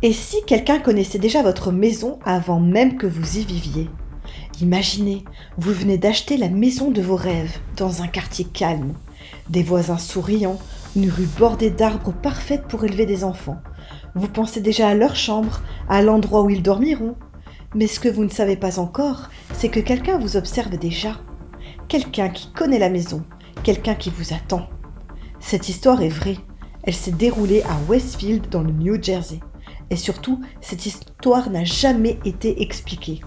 Et si quelqu'un connaissait déjà votre maison avant même que vous y viviez? Imaginez, vous venez d'acheter la maison de vos rêves dans un quartier calme, des voisins souriants, une rue bordée d'arbres parfaite pour élever des enfants. Vous pensez déjà à leur chambre, à l'endroit où ils dormiront. Mais ce que vous ne savez pas encore, c'est que quelqu'un vous observe déjà. Quelqu'un qui connaît la maison, quelqu'un qui vous attend. Cette histoire est vraie. Elle s'est déroulée à Westfield dans le New Jersey. Et surtout, cette histoire n'a jamais été expliquée.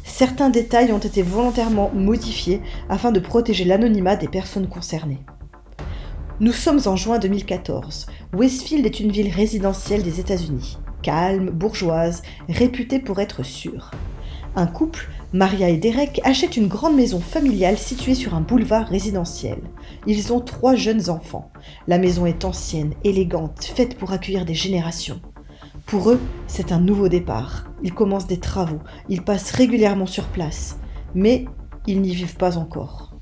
Certains détails ont été volontairement modifiés afin de protéger l'anonymat des personnes concernées. Nous sommes en juin 2014. Westfield est une ville résidentielle des États-Unis, calme, bourgeoise, réputée pour être sûre. Un couple, Maria et Derek, achètent une grande maison familiale située sur un boulevard résidentiel. Ils ont 3 jeunes enfants. La maison est ancienne, élégante, faite pour accueillir des générations. Pour eux, c'est un nouveau départ. Ils commencent des travaux, ils passent régulièrement sur place, mais ils n'y vivent pas encore.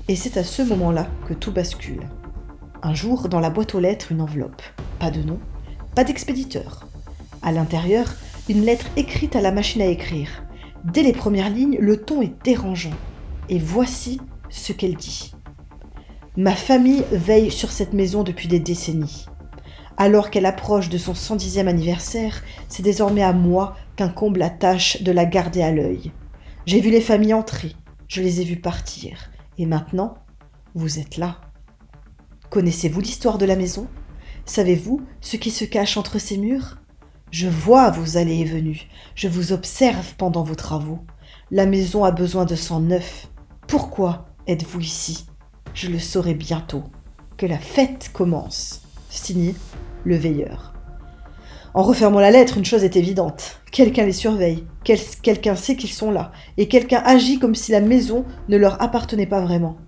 Et c'est à ce moment-là que tout bascule. Un jour, dans la boîte aux lettres, une enveloppe. Pas de nom, pas d'expéditeur. À l'intérieur, une lettre écrite à la machine à écrire. Dès les premières lignes, le ton est dérangeant. Et voici ce qu'elle dit. Ma famille veille sur cette maison depuis des décennies. Alors qu'elle approche de son 110e anniversaire, c'est désormais à moi qu'incombe la tâche de la garder à l'œil. J'ai vu les familles entrer, je les ai vues partir. Et maintenant, vous êtes là. Connaissez-vous l'histoire de la maison? Savez-vous ce qui se cache entre ces murs? Je vois vos allées et venues, je vous observe pendant vos travaux. La maison a besoin de sang neuf. Pourquoi êtes-vous ici? Je le saurai bientôt. Que la fête commence. Signé, le veilleur. En refermant la lettre, une chose est évidente. Quelqu'un les surveille, quelqu'un sait qu'ils sont là, et quelqu'un agit comme si la maison ne leur appartenait pas vraiment.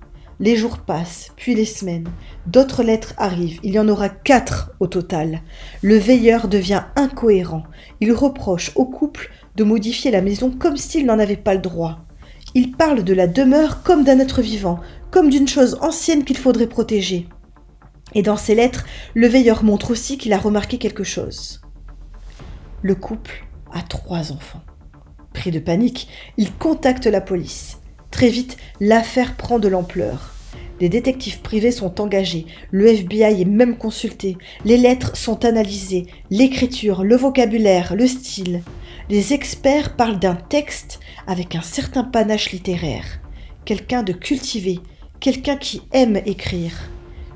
Les jours passent, puis les semaines. D'autres lettres arrivent, il y en aura 4 au total. Le veilleur devient incohérent. Il reproche au couple de modifier la maison comme s'il n'en avait pas le droit. Il parle de la demeure comme d'un être vivant, comme d'une chose ancienne qu'il faudrait protéger. Et dans ses lettres, le veilleur montre aussi qu'il a remarqué quelque chose. Le couple a 3 enfants. Pris de panique, il contacte la police. Très vite, l'affaire prend de l'ampleur. Des détectives privés sont engagés, le FBI est même consulté, les lettres sont analysées, l'écriture, le vocabulaire, le style. Les experts parlent d'un texte avec un certain panache littéraire. Quelqu'un de cultivé, quelqu'un qui aime écrire.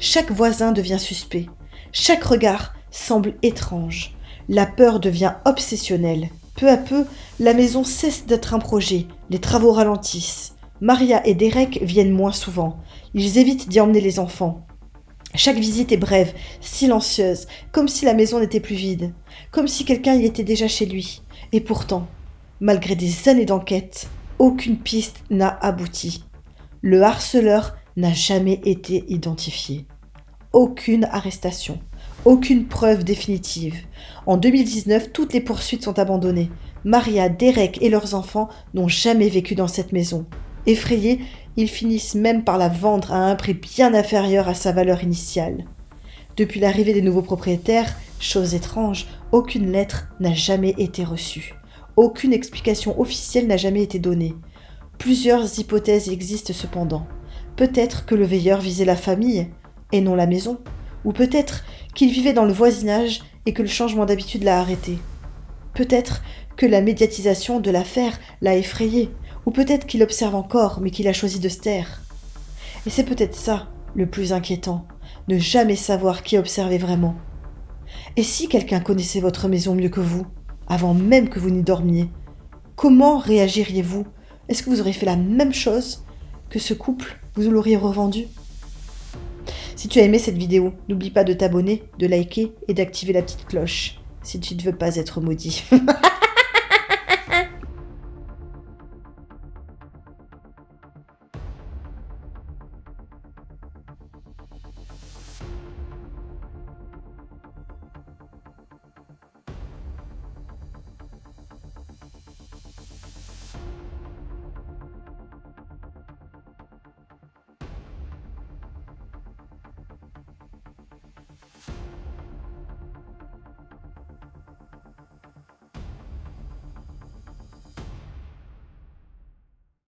Chaque voisin devient suspect. Chaque regard semble étrange. La peur devient obsessionnelle. Peu à peu, la maison cesse d'être un projet. Les travaux ralentissent. Maria et Derek viennent moins souvent. Ils évitent d'y emmener les enfants. Chaque visite est brève, silencieuse, comme si la maison n'était plus vide, comme si quelqu'un y était déjà chez lui. Et pourtant, malgré des années d'enquête, aucune piste n'a abouti. Le harceleur n'a jamais été identifié. Aucune arrestation, aucune preuve définitive. En 2019, toutes les poursuites sont abandonnées. Maria, Derek et leurs enfants n'ont jamais vécu dans cette maison. Effrayés, ils finissent même par la vendre à un prix bien inférieur à sa valeur initiale. Depuis l'arrivée des nouveaux propriétaires, chose étrange, aucune lettre n'a jamais été reçue. Aucune explication officielle n'a jamais été donnée. Plusieurs hypothèses existent cependant. Peut-être que le veilleur visait la famille et non la maison, ou peut-être qu'il vivait dans le voisinage et que le changement d'habitude l'a arrêté. Peut-être que la médiatisation de l'affaire l'a effrayé, ou peut-être qu'il observe encore mais qu'il a choisi de se taire. Et c'est peut-être ça le plus inquiétant, ne jamais savoir qui observait vraiment. Et si quelqu'un connaissait votre maison mieux que vous, avant même que vous n'y dormiez, comment réagiriez-vous? Est-ce que vous auriez fait la même chose que ce couple? Vous l'auriez revendu? Si tu as aimé cette vidéo, n'oublie pas de t'abonner, de liker et d'activer la petite cloche si tu ne veux pas être maudit.